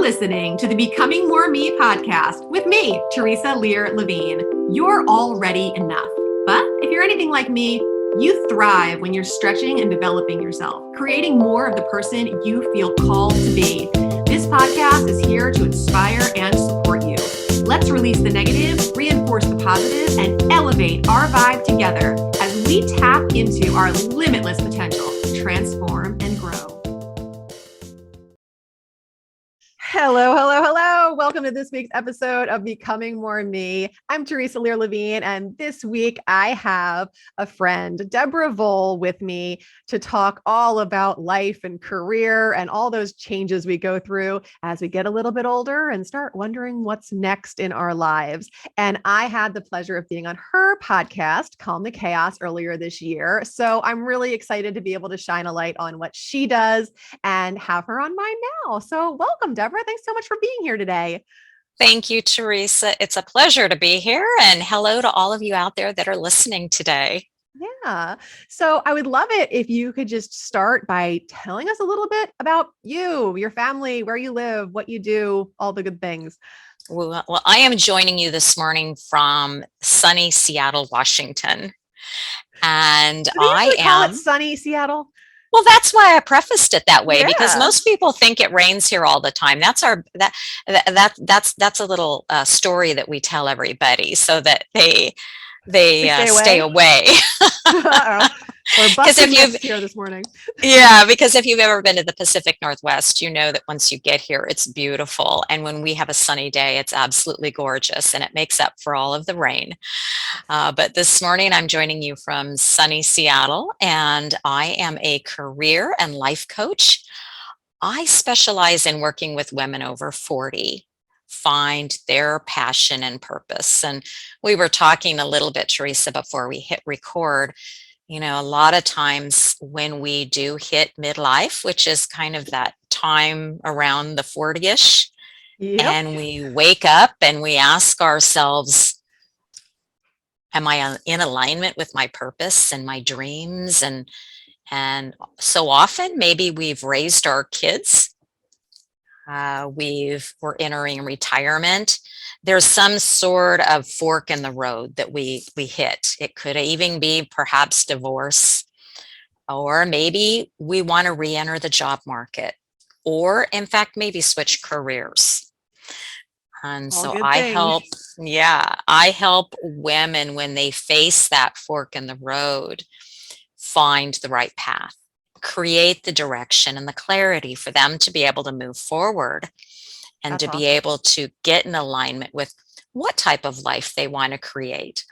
listening to the Becoming More Me podcast with me, Theresa Lear Levine. You're already enough. But if you're anything like me, you thrive when you're stretching and developing yourself, creating more of the person you feel called to be. This podcast is here to inspire and support you. Let's release the negative, reinforce the positive, and elevate our vibe together as we tap into our limitless potential to transform and grow. Hello, hello, hello. Welcome to this week's episode of Becoming More Me. I'm Theresa Lear Levine, and this week I have a friend, Deborah Voll, with me to talk all about life and career and all those changes we go through as we get a little bit older and start wondering what's next in our lives. And I had the pleasure of being on her podcast, Calm the Chaos, earlier this year. So I'm really excited to be able to shine a light on what she does and have her on mine now. So welcome, Deborah. Thanks so much for being here today. Thank you, Theresa. It's a pleasure to be here. And hello to all of you out there that are listening today. Yeah. So I would love it if you could just start by telling us a little bit about you, your family, where you live, what you do, all the good things. Well, I am joining you this morning from sunny Seattle, Washington. And Do they usually call it sunny Seattle? Well, that's why I prefaced it that way, because Yeah. most people think it rains here all the time. That's that's a little story that we tell everybody so that they stay away. Uh-oh. We're busting this here this morning. Yeah, because if you've ever been to the Pacific Northwest, you know that once you get here, it's beautiful. And when we have a sunny day, it's absolutely gorgeous and it makes up for all of the rain. But this morning, I'm joining you from sunny Seattle, and I am a career and life coach. I specialize in working with women over 40 find their passion and purpose. And we were talking a little bit, Theresa, before we hit record. You know, a lot of times when we do hit midlife, which is kind of that time around the 40-ish, and we wake up and we ask ourselves, am I in alignment with my purpose and my dreams? And so often, maybe we've raised our kids. We're entering retirement. There's some sort of fork in the road that we hit. It could even be perhaps divorce, or maybe we want to re-enter the job market, or in fact, maybe switch careers. And so I help women when they face that fork in the road, find the right path, create the direction and the clarity for them to be able to move forward and to be able to get in alignment with what type of life they want to create.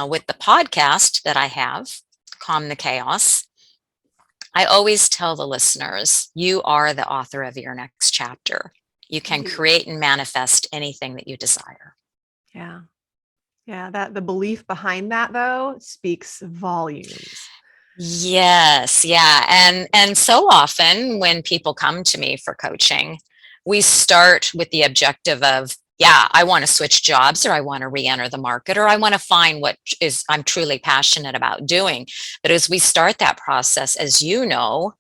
With the podcast that I have, Calm the Chaos, I always tell the listeners, you are the author of your next chapter. You can create and manifest anything that you desire. Yeah. Yeah. That the belief behind that, though, speaks volumes. Yes. Yeah. And so often when people come to me for coaching, we start with the objective of, I want to switch jobs, or I want to re-enter the market, or I want to find what is I'm truly passionate about doing. But as we start that process, as you know,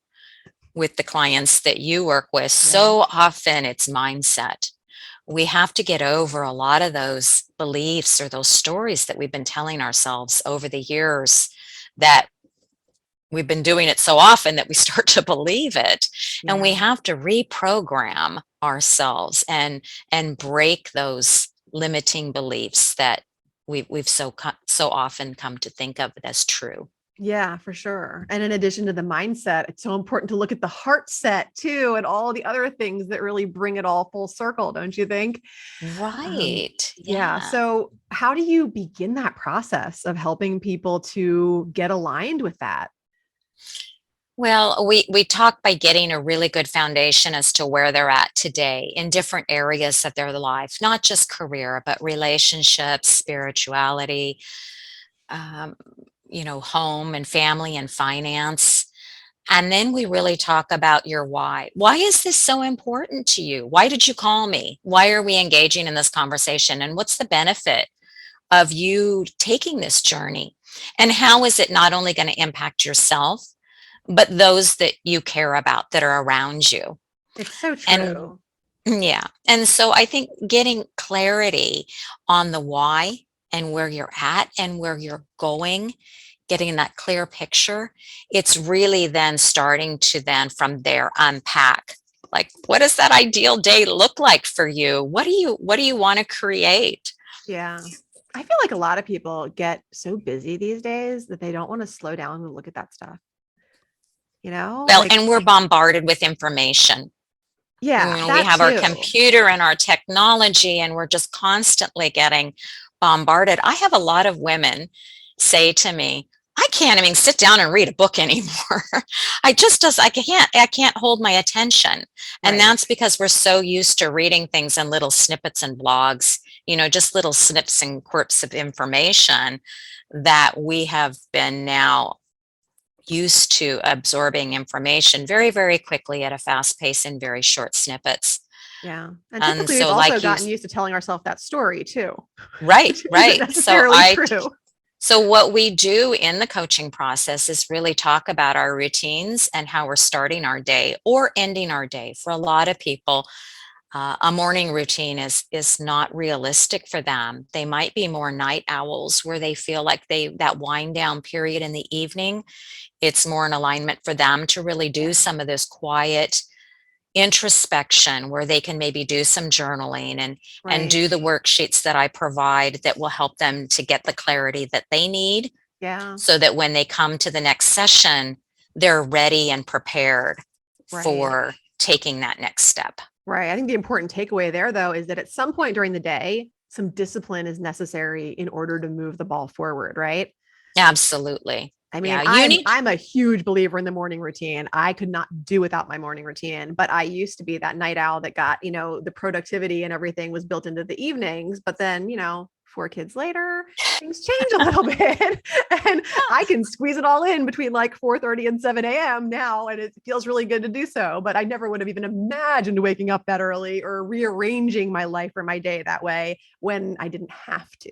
with the clients that you work with, so often it's mindset. We have to get over a lot of those beliefs or those stories that we've been telling ourselves over the years, that we've been doing it so often that we start to believe it. And we have to reprogram ourselves and break those limiting beliefs that we've so often come to think of as true. Yeah, for sure. And in addition to the mindset, it's so important to look at the heart set too, and all the other things that really bring it all full circle, don't you think? Right. Yeah. So how do you begin that process of helping people to get aligned with that? Well, we talk by getting a really good foundation as to where they're at today in different areas of their life, not just career, but relationships, spirituality, home and family and finance. And then we really talk about your why. Why is this so important to you? Why did you call me? Why are we engaging in this conversation? And what's the benefit of you taking this journey? And how is it not only going to impact yourself, but those that you care about that are around you? It's so true. Yeah. And so I think getting clarity on the why and where you're at and where you're going, getting that clear picture, it's really then starting to then from there unpack. Like, what does that ideal day look like for you? What do you want to create? Yeah. I feel like a lot of people get so busy these days that they don't want to slow down and look at that stuff. You know, Well, like, and we're bombarded with information. yeah, We that have our too. computer and our technology, and we're just constantly getting bombarded. I have a lot of women say to me, I can't even sit down and read a book anymore. I can't hold my attention. And Right. that's because we're so used to reading things in little snippets and blogs, just little snips and quirks of information that we have been now used to absorbing information very, very quickly at a fast pace in very short snippets. Yeah. And And typically we've so, also like you, gotten used to telling ourselves that story too, right, which isn't right. necessarily true. So what we do in the coaching process is really talk about our routines and how we're starting our day or ending our day. For a lot of people, a morning routine is not realistic for them. They might be more night owls where they feel like that wind down period in the evening, it's more in alignment for them to really do Yeah. some of this quiet introspection where they can maybe do some journaling and Right. do the worksheets that I provide that will help them to get the clarity that they need Yeah. so that when they come to the next session, they're ready and prepared Right. for taking that next step. Right. I think the important takeaway there, though, is that at some point during the day, some discipline is necessary in order to move the ball forward. Right. Absolutely. I mean, Yeah, you I'm need. I'm a huge believer in the morning routine. I could not do without my morning routine, but I used to be that night owl that got, the productivity and everything was built into the evenings, but then, 4 kids later, things change a little bit and I can squeeze it all in between like 4:30 and 7 a.m. now and it feels really good to do so, but I never would have even imagined waking up that early or rearranging my life or my day that way when I didn't have to.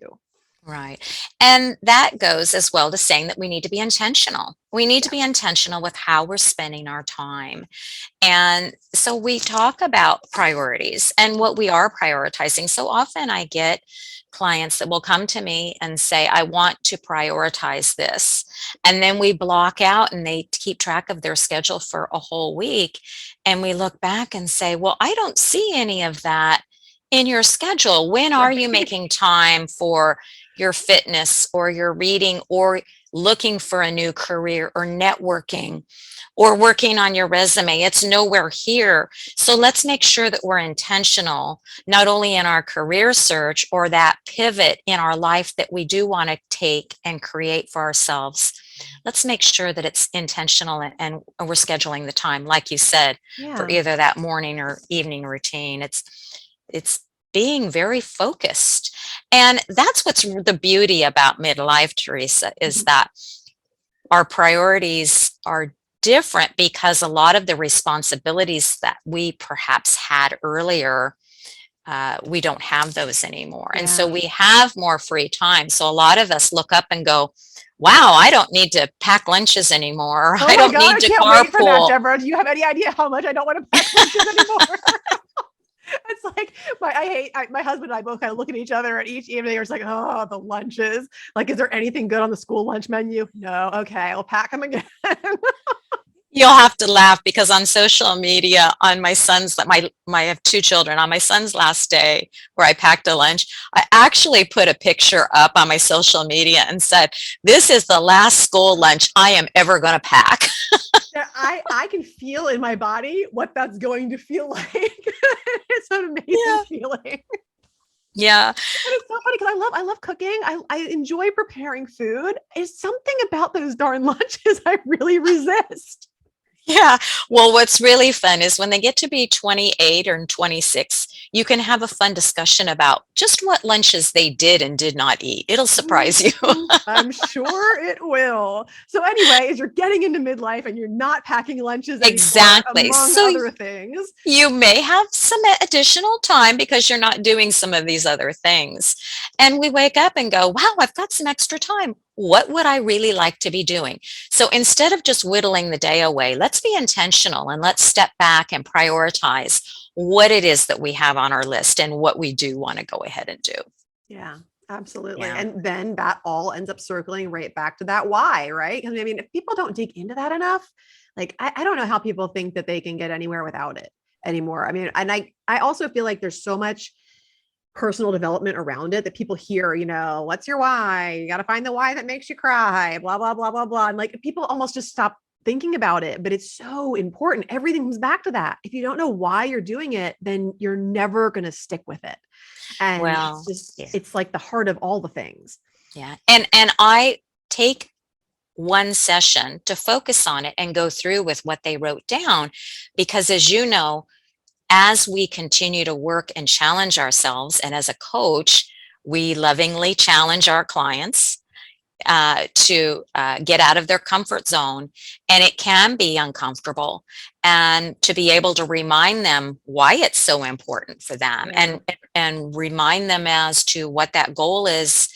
Right. And that goes as well to saying that we need to be intentional. We need to Yeah. be intentional with how we're spending our time. And so we talk about priorities and what we are prioritizing. So often I get clients that will come to me and say, I want to prioritize this. And then we block out and they keep track of their schedule for a whole week. And we look back and say, well, I don't see any of that in your schedule. When are you Right. making time for your fitness or your reading or looking for a new career or networking or working on your resume? It's nowhere here. So let's make sure that we're intentional, not only in our career search or that pivot in our life that we do want to take and create for ourselves. Let's make sure that it's intentional and we're scheduling the time, like you said, for Yeah. either that morning or evening routine. It's being very focused. And that's what's the beauty about midlife, Theresa, is Mhm. that our priorities are different because a lot of the responsibilities that we perhaps had earlier, we don't have those anymore. And so Yeah. we have more free time. So a lot of us look up and go, wow, I don't need to pack lunches anymore. Or Oh I my don't God, I need to can't wait for that, carpool. Deborah. Do you have any idea how much I don't want to pack lunches anymore? It's like my husband and I both kind of look at each other and each evening we're just like, oh, the lunches. Like, is there anything good on the school lunch menu? No. Okay, I'll pack them again. You'll have to laugh because on social media, on my son's, I have two children. On my son's last day, where I packed a lunch, I actually put a picture up on my social media and said, "This is the last school lunch I am ever going to pack." I can feel in my body what that's going to feel like. It's an amazing Yeah, feeling. yeah. And it's so funny because I love cooking. I enjoy preparing food. It's something about those darn lunches I really resist. Yeah. Well, what's really fun is when they get to be 28 or 26, you can have a fun discussion about just what lunches they did and did not eat. It'll surprise you. Mhm. I'm sure it will. So anyway, as you're getting into midlife and you're not packing lunches anymore, Exactly. among So other things. you may have some additional time because you're not doing some of these other things. And we wake up and go, wow, I've got some extra time. what would I really like to be doing? So instead of just whittling the day away, let's be intentional and let's step back and prioritize what it is that we have on our list and what we do want to go ahead and do. Yeah, absolutely. Yeah. And then that all ends up circling right back to that why, right? Because I mean, if people don't dig into that enough, like I don't know how people think that they can get anywhere without it anymore. I mean, and I also feel like there's so much personal development around it that people hear, what's your why? You got to find the why that makes you cry, blah, blah, blah, blah, blah. And like people almost just stop thinking about it, but it's so important. Everything comes back to that. If you don't know why you're doing it, then you're never going to stick with it. And it's Well, just, yeah. it's like the heart of all the things. Yeah. And I take one session to focus on it and go through with what they wrote down, because as you know, as we continue to work and challenge ourselves, and as a coach, we lovingly challenge our clients to get out of their comfort zone. And it can be uncomfortable. And to be able to remind them why it's so important for them, Yeah. and remind them as to what that goal is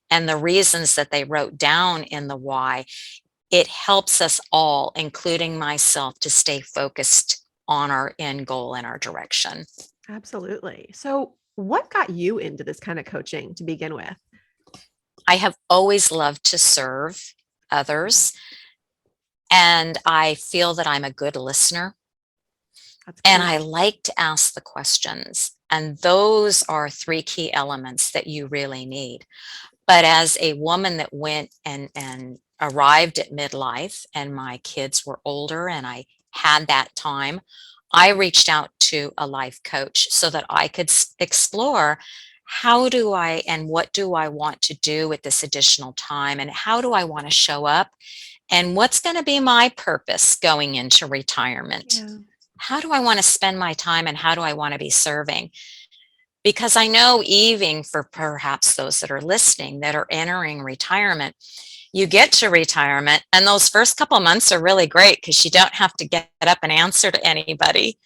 and the reasons that they wrote down in the why, it helps us all, including myself, to stay focused on our end goal and our direction. Absolutely. So what got you into this kind of coaching to begin with? I have always loved to serve others, and I feel that I'm a good listener, That's and key. I like to ask the questions. And those are three key elements that you really need. But as a woman that went and arrived at midlife, and my kids were older and I had that time, I reached out to a life coach so that I could explore how do I and what do I want to do with this additional time, and how do I want to show up, and what's going to be my purpose going into retirement. Yeah. How do I want to spend my time, and how do I want to be serving? Because I know, even for perhaps those that are listening that are entering retirement, you get to retirement and those first couple of months are really great because you don't have to get up and answer to anybody.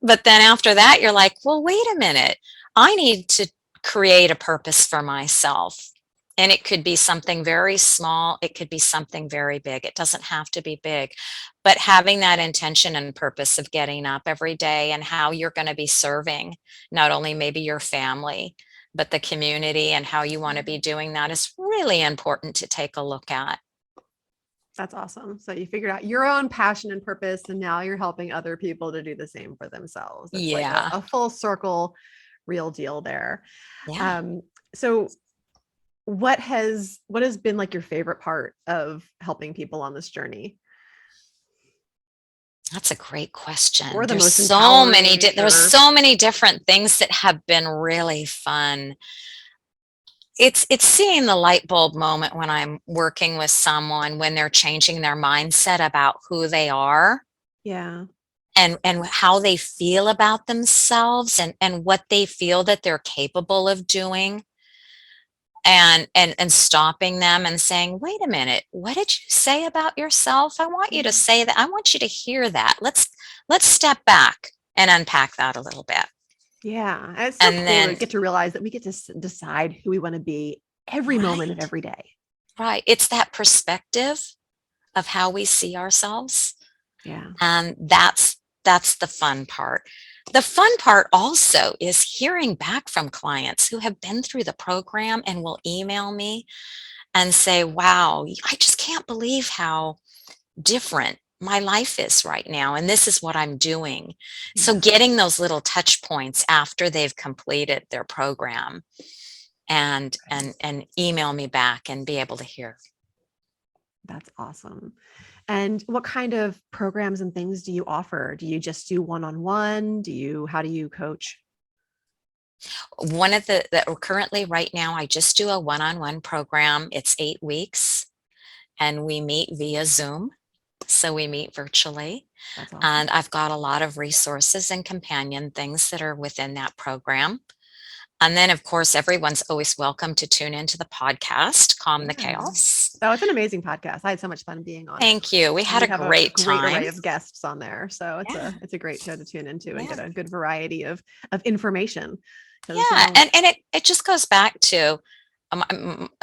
But then after that, you're like, well, wait a minute. I need to create a purpose for myself. And it could be something very small. It could be something very big. It doesn't have to be big. But having that intention and purpose of getting up every day and how you're going to be serving not only maybe your family, but the community, and how you want to be doing that is really important to take a look at. That's awesome. So you figured out your own passion and purpose, and now you're helping other people to do the same for themselves. It's like Yeah. a full circle, real deal there. Yeah. Um, so what has been like your favorite part of helping people on this journey? That's a great question. Or the most empowering, There's or so many different things that have been really fun. It's seeing the light bulb moment when I'm working with someone, when they're changing their mindset about who they are, yeah. and how they feel about themselves, and what they feel that they're capable of doing, and stopping them and saying, wait a minute, what did you say about yourself? I want you to say that. I want you to hear that. Let's step back and unpack that a little bit. Yeah. And it's so And cool to then, get to realize that we get to decide who we want to be every moment of right, every day. right. It's that perspective of how we see ourselves. Yeah. And that's the fun part. The fun part also is hearing back from clients who have been through the program and will email me and say, wow, I just can't believe how different my life is right now. And this is what I'm doing. So Yeah. getting those little touch points after they've completed their program, and email me back and be able to hear. That's awesome. And what kind of programs and things do you offer? Do you just do one-on-one? How do you coach? One of the that currently right now, I just do a one-on-one program. It's 8 weeks, and we meet via Zoom. So we meet virtually, That's awesome. and I've got a lot of resources and companion things that are within that program. And then, of course, everyone's always welcome to tune into the podcast, Calm the Yeah. Chaos. So it's an amazing podcast. I had so much fun being on it. Thank you. We And had you a have a great great time. array of guests on there. So Yeah. it's a great show to tune into and Yeah. get a good variety of information. Because Yeah. And it just goes back to,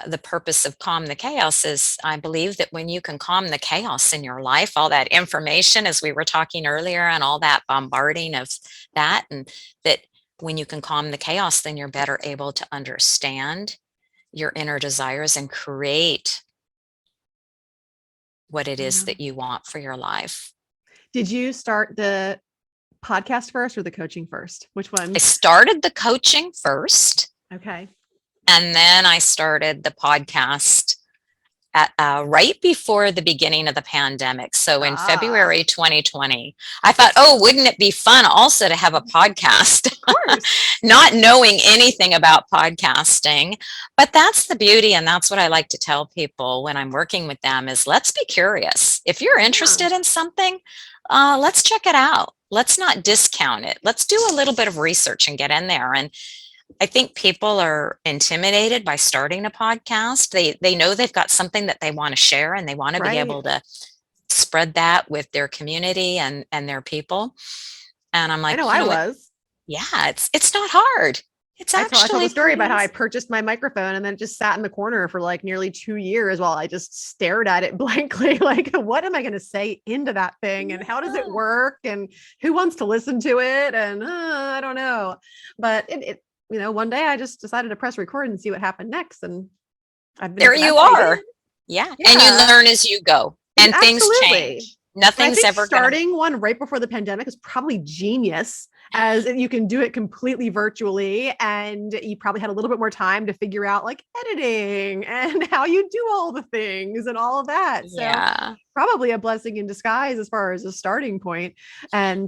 the purpose of Calm the Chaos is I believe that when you can calm the chaos in your life, all that information, as we were talking earlier, and all that bombarding of that, and that when you can calm the chaos, then you're better able to understand your inner desires and create what it is Yeah. that you want for your life. Did you start the podcast first or the coaching first? Which I one? started the coaching first, Okay. and then I started the podcast at right before the beginning of the pandemic. So in Ah, February 2020, I thought, oh, wouldn't it be fun also to have a podcast? of course. Not knowing anything about podcasting. But that's the beauty. And that's what I like to tell people when I'm working with them is let's be curious. If you're Yeah. interested in something, let's check it out. Let's not discount it. Let's do a little bit of research and get in there. And I think people are intimidated by starting a podcast. They know they've got something that they want to share and they want to be Right. able to spread that with their community and their people. And I'm I know like, you I know what? was. Yeah, it's not hard. It's I told actually the story pretty about how I easy. purchased my microphone and then just sat in the corner for like nearly 2 years while I just stared at it blankly. Like, what am I going to say into that thing? And how does it Yeah. work? And who wants to listen to it? And I don't know. But one day I just decided to press record and see what happened next. And There you that's what I did. are. Yeah. And you Yeah. learn as you go and things Absolutely. change. And I Nothing's think ever gonna. starting one right before the pandemic is probably genius, as you can do it completely virtually. And you probably had a little bit more time to figure out like editing and how you do all the things and all of that. So Yeah. probably a blessing in disguise as far as a starting point. And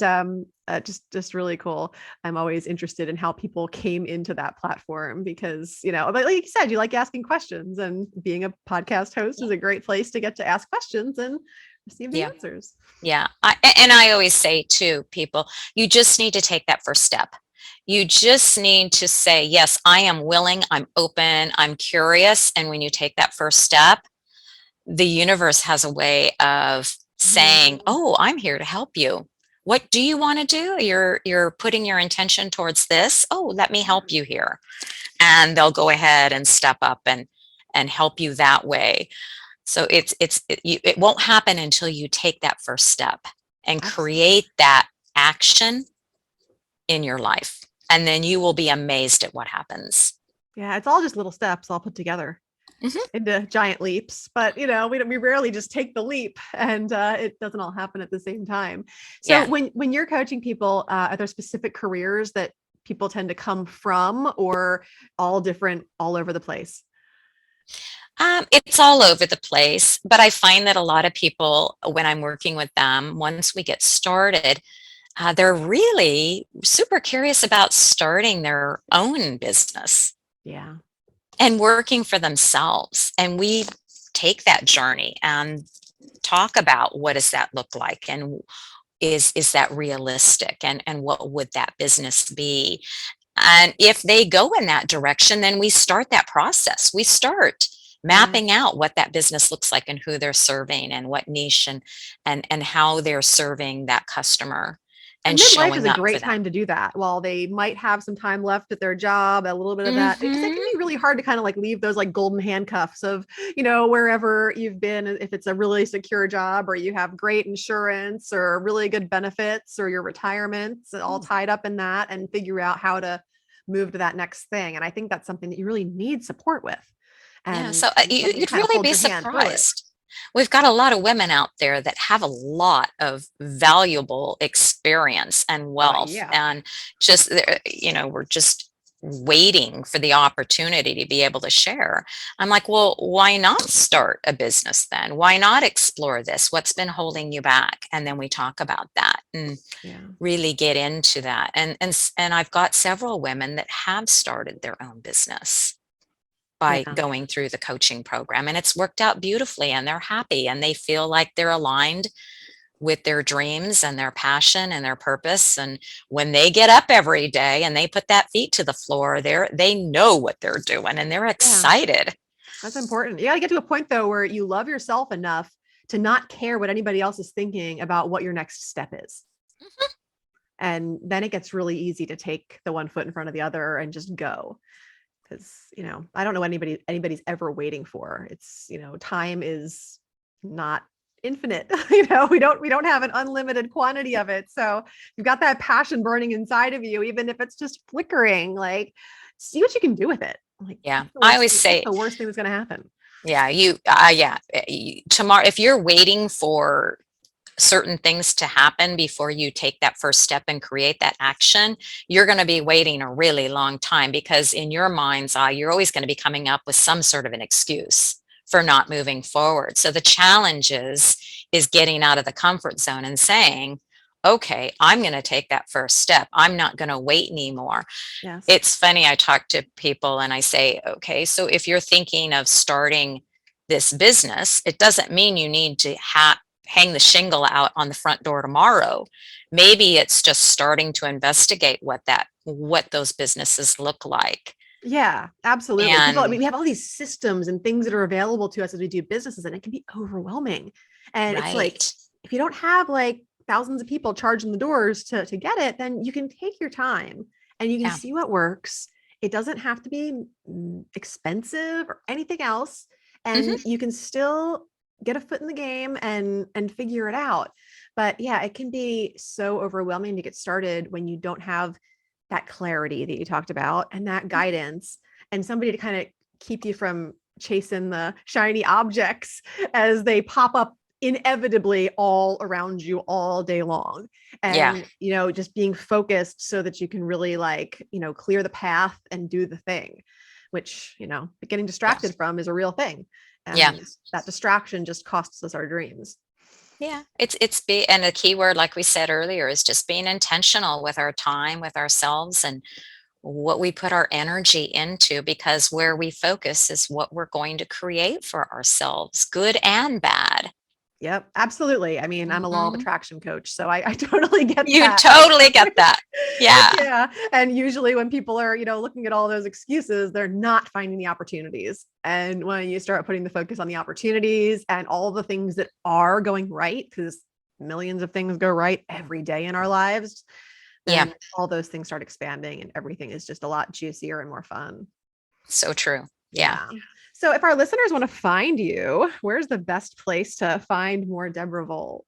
just really cool. I'm always interested in how people came into that platform because, but like you said, you like asking questions, and being a podcast host is a great place to get to ask questions and receive the Yeah. answers. Yeah. And I always say to people, you just need to take that first step. You just need to say, yes, I am willing, I'm open, I'm curious. And when you take that first step, the universe has a way of saying, Mm, oh, I'm here to help you. What do you want to do? You're putting your intention towards this. Oh, let me help you here. And they'll go ahead and step up and help you that way. So it won't happen until you take that first step and absolutely. create that action in your life. And then you will be amazed at what happens. Yeah, it's all just little steps all put together Mhm. into giant leaps, but we rarely just take the leap, and it doesn't all happen at the same time. So Yeah. when you're coaching people, are there specific careers that people tend to come from, or all different all over the place? It's all over the place, but I find that a lot of people, when I'm working with them, once we get started, they're really super curious about starting their own business Yeah. and working for themselves. And we take that journey and talk about what does that look like and is that realistic and what would that business be. And if they go in that direction, then we start that process. We start Yeah. mapping out what that business looks like and who they're serving and what niche and how they're serving that customer And and midlife is showing a up for great them. time to do that. While they might have some time left at their job, a little bit of that, because it can Hmm. be really hard to kind of like leave those like golden handcuffs of, wherever you've been, if it's a really secure job or you have great insurance or really good benefits or your retirement's all tied up in that, and figure out how to move to that next thing. And I think that's something that you really need support with, Yeah, and so something to you'd kind of really hold be your hand through it. surprised. We've got a lot of women out there that have a lot of valuable experience and wealth, Yeah. and just we're just waiting for the opportunity to be able to share. I'm like, well, why not start a business then? Why not explore this? What's been holding you back? And then we talk about that and Yeah. really get into that. And I've got several women that have started their own business by Yeah. going through the coaching program, and it's worked out beautifully and they're happy and they feel like they're aligned with their dreams and their passion and their purpose. And when they get up every day and they put that feet to the floor, they know what they're doing and they're Yeah. excited. That's important. You got to get to a point though where you love yourself enough to not care what anybody else is thinking about what your next step is. And then it gets really easy to take the one foot in front of the other and just go. because, I don't know anybody's ever waiting for. It's, time is not infinite. We don't have an unlimited quantity of it. So you've got that passion burning inside of you, even if it's just flickering, like see what you can do with it. Like Yeah. I always what's say, the worst thing that's going to happen? yeah, tomorrow, if you're waiting for certain things to happen before you take that first step and create that action, you're going to be waiting a really long time, because in your mind's eye, you're always going to be coming up with some sort of an excuse for not moving forward. So the challenge is getting out of the comfort zone and saying, okay, I'm going to take that first step. I'm not going to wait anymore. Yes. It's funny, I talk to people and I say, okay, so if you're thinking of starting this business, it doesn't mean you need to hang the shingle out on the front door tomorrow. Maybe it's just starting to investigate what those businesses look like. Yeah, absolutely. People, I mean, And we have all these systems and things that are available to us as we do businesses, and it can be overwhelming. And it's like, right. if you don't have like thousands of people charging the doors to get it, then you can take your time and you can Yeah. see what works. It doesn't have to be expensive or anything else. And Hmm. you can still get a foot in the game and figure it out. But yeah, it can be so overwhelming to get started when you don't have that clarity that you talked about and that guidance and somebody to kind of keep you from chasing the shiny objects as they pop up inevitably all around you all day long. Yeah. And just being focused so that you can really like clear the path and do the thing, which getting Yeah. distracted from is a real thing. Yeah. And that distraction just costs us our dreams. Yeah. And the key word, like we said earlier, is just being intentional with our time, with ourselves, and what we put our energy into, because where we focus is what we're going to create for ourselves, good and bad. Yep, absolutely. I mean, I'm a law of Mhm. attraction coach, so I totally get You that. totally get that. Yeah. Yeah. And usually when people are, looking at all those excuses, they're not finding the opportunities. And when you start putting the focus on the opportunities and all the things that are going right, because millions of things go right every day in our lives, Yeah. then all those things start expanding and everything is just a lot juicier and more fun. So true. Yeah. Yeah. So if our listeners want to find you, where's the best place to find more Deborah Voll?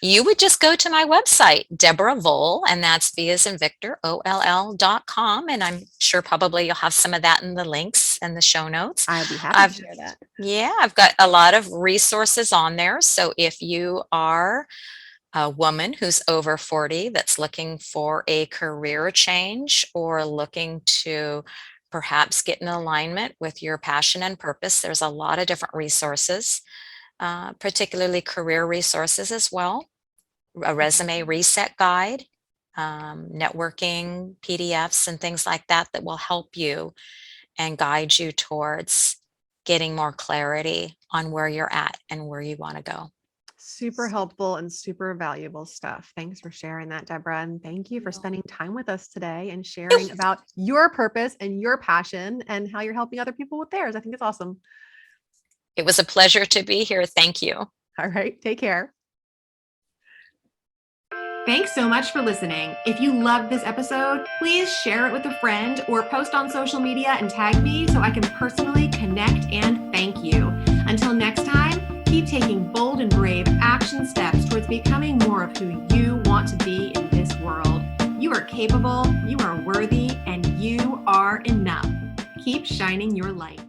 You would just go to my website, Deborah Voll, and that's V as in Victor, OLL.com. And I'm sure probably you'll have some of that in the links and the show notes. I'll be happy to I've, share that. yeah, I've got a lot of resources on there. So if you are a woman who's over 40 that's looking for a career change or looking to perhaps get in alignment with your passion and purpose, there's a lot of different resources, particularly career resources as well, a resume reset guide, networking PDFs and things like that that will help you and guide you towards getting more clarity on where you're at and where you want to go. Super helpful and super valuable stuff. Thanks for sharing that, Deborah. And thank you for spending time with us today and sharing about your purpose and your passion and how you're helping other people with theirs. I think it's awesome. It was a pleasure to be here. Thank you. All right. Take care. Thanks so much for listening. If you loved this episode, please share it with a friend or post on social media and tag me so I can personally connect and thank you. Until next time, keep taking bold and brave action steps towards becoming more of who you want to be in this world. You are capable, you are worthy, and you are enough. Keep shining your light.